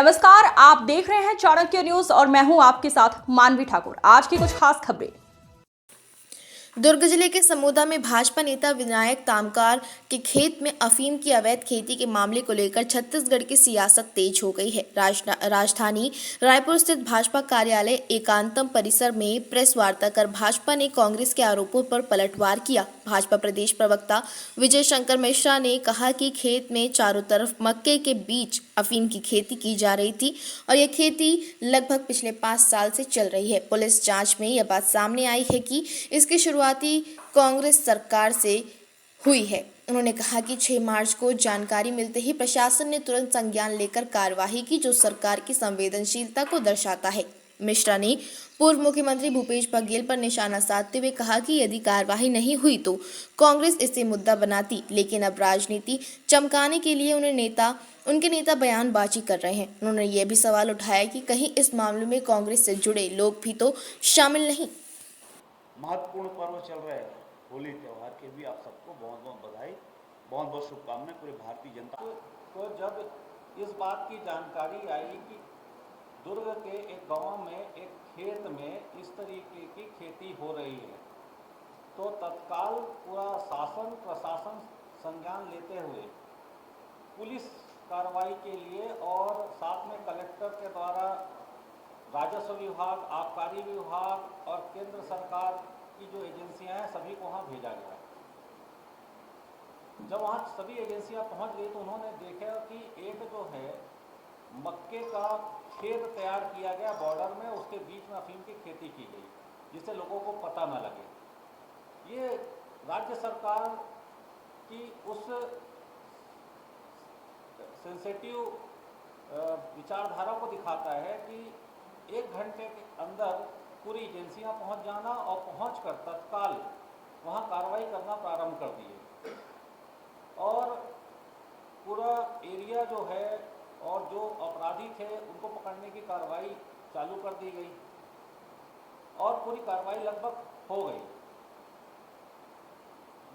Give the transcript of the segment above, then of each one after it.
नमस्कार, आप देख रहे हैं चाणक्य न्यूज और मैं हूं आपके साथ मानवी ठाकुर। आज की कुछ खास खबरें। दुर्ग जिले के समोदा में भाजपा नेता विनायक तामकार के खेत में अफीम की अवैध खेती के मामले को लेकर छत्तीसगढ़ की सियासत तेज हो गई है। राजधानी रायपुर स्थित भाजपा कार्यालय एकांतम परिसर में प्रेस वार्ता कर भाजपा ने कांग्रेस के आरोपों पर पलटवार किया। भाजपा प्रदेश प्रवक्ता विजय शंकर मिश्रा ने कहा कि खेत में चारों तरफ मक्के के बीच अफीम की खेती की जा रही थी और यह खेती लगभग पिछले 5 साल से चल रही है। पुलिस जांच में यह बात सामने आई है कि इसकी शुरुआती कांग्रेस सरकार से हुई है। उन्होंने कहा कि 6 मार्च को जानकारी मिलते ही प्रशासन ने तुरंत संज्ञान लेकर कार्यवाही की, जो सरकार की संवेदनशीलता को दर्शाता है। मिश्रा ने पूर्व मुख्यमंत्री भूपेश बघेल पर निशाना साधते हुए कहा कि यदि कार्यवाही नहीं हुई तो कांग्रेस इसे मुद्दा बनाती, लेकिन अब राजनीति चमकाने के लिए उनके नेता बयानबाजी कर रहे हैं। उन्होंने यह भी सवाल उठाया कि कहीं इस मामले में कांग्रेस से जुड़े लोग भी तो शामिल नहीं। महत्वपूर्ण पर्व चल रहे हैं, होली त्यौहार के भी आप सबको बहुत बहुत बधाई, बहुत बहुत शुभकामनाएं पूरे भारतीय जनता को। जब इस बात की जानकारी आई कि दुर्ग के एक गांव में एक खेत में इस तरीके की खेती हो रही है, तो तत्काल पूरा शासन प्रशासन संज्ञान लेते हुए पुलिस कार्रवाई के लिए और साथ में कलेक्टर के द्वारा राजस्व विभाग, आबकारी विभाग और केंद्र सरकार की जो एजेंसियां हैं सभी को वहाँ भेजा गया। जब वहाँ सभी एजेंसियां पहुँच गई तो उन्होंने देखा कि एक जो है मक्के का खेत तैयार किया गया बॉर्डर में, उसके बीच में अफीम की खेती की गई जिससे लोगों को पता न लगे। ये राज्य सरकार की उस सेंसिटिव विचारधारा को दिखाता है कि 1 घंटे के अंदर पूरी एजेंसियां पहुंच जाना और पहुंचकर तत्काल वहां कार्रवाई करना प्रारंभ कर दिए और पूरा एरिया जो है और जो अपराधी थे उनको पकड़ने की कार्रवाई चालू कर दी गई और पूरी कार्रवाई लगभग हो गई।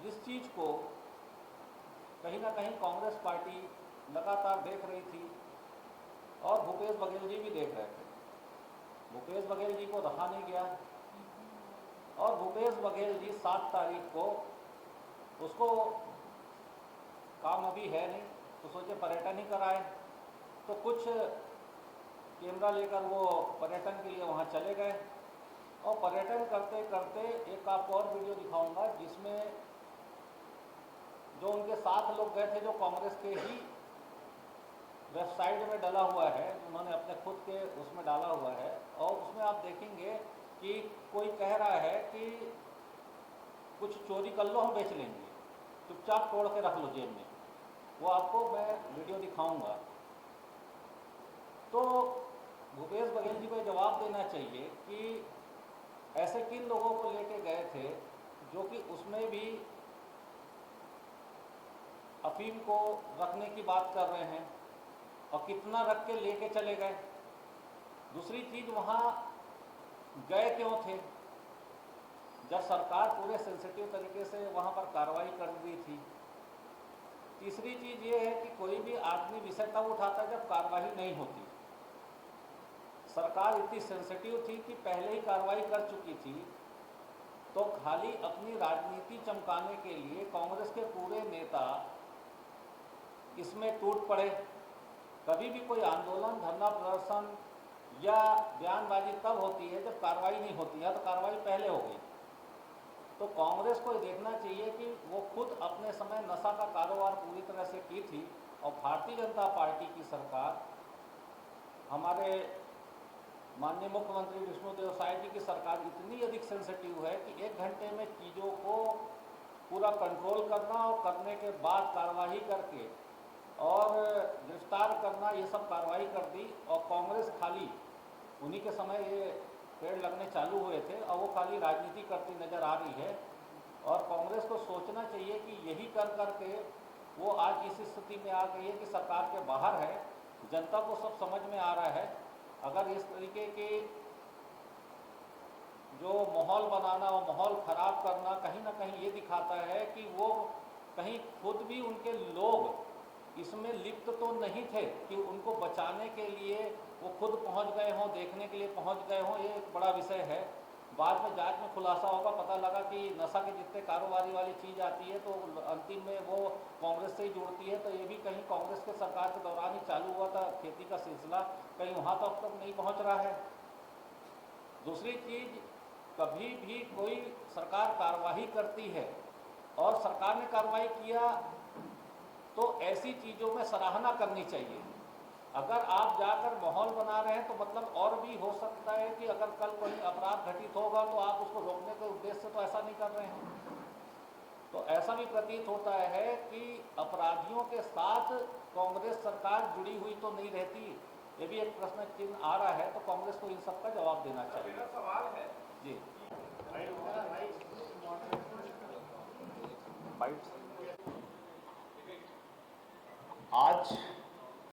जिस चीज़ को कहीं ना कहीं कांग्रेस पार्टी लगातार देख रही थी और भूपेश बघेल जी भी देख रहे थे। भूपेश बघेल जी को रखा नहीं गया और भूपेश बघेल जी 7 तारीख को उसको काम अभी है नहीं तो सोचे पर्यटन ही कराए, तो कुछ कैमरा लेकर वो पर्यटन के लिए वहाँ चले गए और पर्यटन करते करते एक आपको और वीडियो दिखाऊंगा जिसमें जो उनके साथ लोग गए थे, जो कांग्रेस के ही वेबसाइट में डाला हुआ है, उन्होंने अपने खुद के उसमें डाला हुआ है और उसमें आप देखेंगे कि कोई कह रहा है कि कुछ चोरी कर लो हम बेच लेंगे, चुपचाप तोड़ के रख लो जेब में। वो आपको मैं वीडियो दिखाऊंगा। तो भूपेश बघेल जी को जवाब देना चाहिए कि ऐसे किन लोगों को लेके गए थे जो कि उसमें भी अफीम को रखने की बात कर रहे हैं और कितना रख के लेके चले गए। दूसरी चीज़, वहाँ गए क्यों थे जब सरकार पूरे सेंसिटिव तरीके से वहाँ पर कार्रवाई कर दी थी। तीसरी चीज़ ये है कि कोई भी आदमी विषय तब उठाता है जब कार्रवाई नहीं होती। सरकार इतनी सेंसिटिव थी कि पहले ही कार्रवाई कर चुकी थी, तो खाली अपनी राजनीति चमकाने के लिए कांग्रेस के पूरे नेता इसमें टूट पड़े। कभी भी कोई आंदोलन, धरना प्रदर्शन या बयानबाजी तब होती है जब कार्रवाई नहीं होती है, तो कार्रवाई पहले हो गई। तो कांग्रेस को देखना चाहिए कि वो खुद अपने समय नशा का कारोबार पूरी तरह से की थी और भारतीय जनता पार्टी की सरकार, हमारे माननीय मुख्यमंत्री विष्णुदेव साय जी की सरकार इतनी अधिक सेंसिटिव है कि 1 घंटे में चीज़ों को पूरा कंट्रोल करना और करने के बाद कार्रवाई करके और गिरफ्तार करना, ये सब कार्रवाई कर दी। और कांग्रेस खाली उन्हीं के समय ये पेड़ लगने चालू हुए थे और वो खाली राजनीति करती नज़र आ रही है। और कांग्रेस को सोचना चाहिए कि यही कर करके वो आज इस स्थिति में आ गई है कि सरकार के बाहर है। जनता को सब समझ में आ रहा है। अगर इस तरीके के जो माहौल बनाना और माहौल ख़राब करना कहीं ना कहीं ये दिखाता है कि वो कहीं खुद भी उनके लोग इसमें लिप्त तो नहीं थे कि उनको बचाने के लिए वो खुद पहुंच गए हों, देखने के लिए पहुंच गए हों, ये एक बड़ा विषय है। बाद में जांच में खुलासा होगा, पता लगा कि नशा के जितने कारोबारी वाली चीज़ आती है तो अंतिम में वो कांग्रेस से ही जुड़ती है। तो ये भी कहीं कांग्रेस के सरकार के दौरान ही चालू हुआ था खेती का सिलसिला, कहीं वहाँ तक नहीं पहुँच रहा है। दूसरी चीज़, कभी भी कोई सरकार कार्रवाई करती है और सरकार ने कार्रवाई किया तो ऐसी चीज़ों में सराहना करनी चाहिए। अगर आप जाकर माहौल बना रहे हैं तो मतलब और भी हो सकता है कि अगर कल कोई अपराध घटित होगा तो आप उसको रोकने के उद्देश्य से तो ऐसा नहीं कर रहे हैं। तो ऐसा भी प्रतीत होता है कि अपराधियों के साथ कांग्रेस सरकार जुड़ी हुई तो नहीं रहती। ये भी एक प्रश्न चिन्ह आ रहा है, तो कांग्रेस को इन सब का जवाब देना चाहिए। सवाल है जी, आज